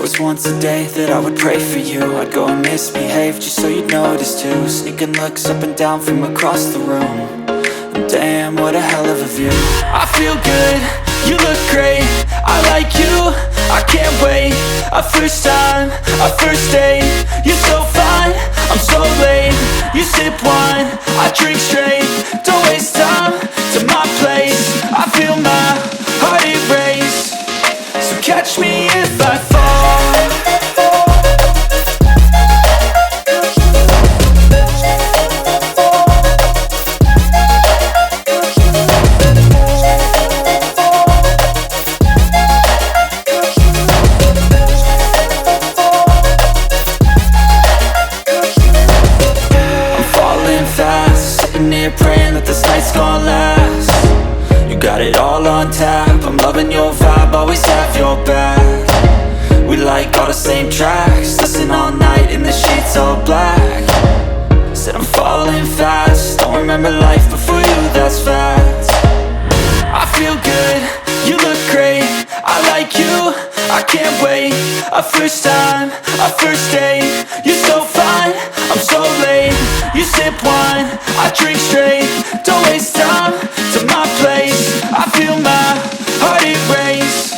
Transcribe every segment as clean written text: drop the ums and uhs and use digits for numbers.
was once a day that I would pray for you. I'd go and misbehave just so you'd notice too. Sneaking looks up and down from across the room. And damn, what a hell of a view. I feel good, you look great, I like you, I can't wait. A first time, a first date, you're so fine, I'm so late. You sip wine, I drink straight. Don't waste time to my place. I feel my heart erase. So catch me if I fall. Praying that this night's gonna last. You got it all on tap, I'm loving your vibe, always have your back. We like all the same tracks, listen all night in the sheets all black. Said I'm falling fast, don't remember life before you, that's fact. I feel good, you look great, I like you, I can't wait. A first time, a first date, you're so fine, I'm so late. You sip wine, I drink straight. Don't waste time to my place. I feel my heart erase.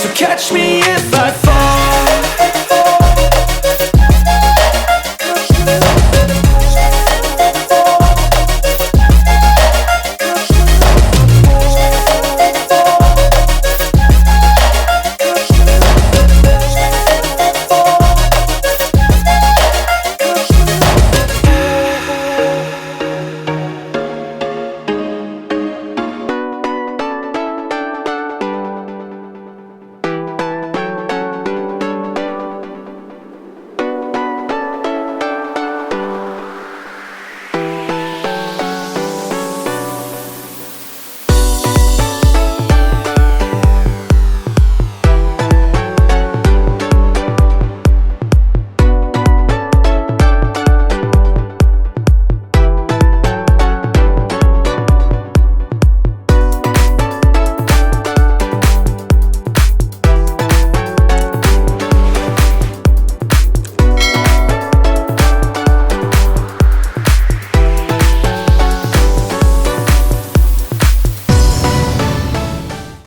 So catch me if I fall.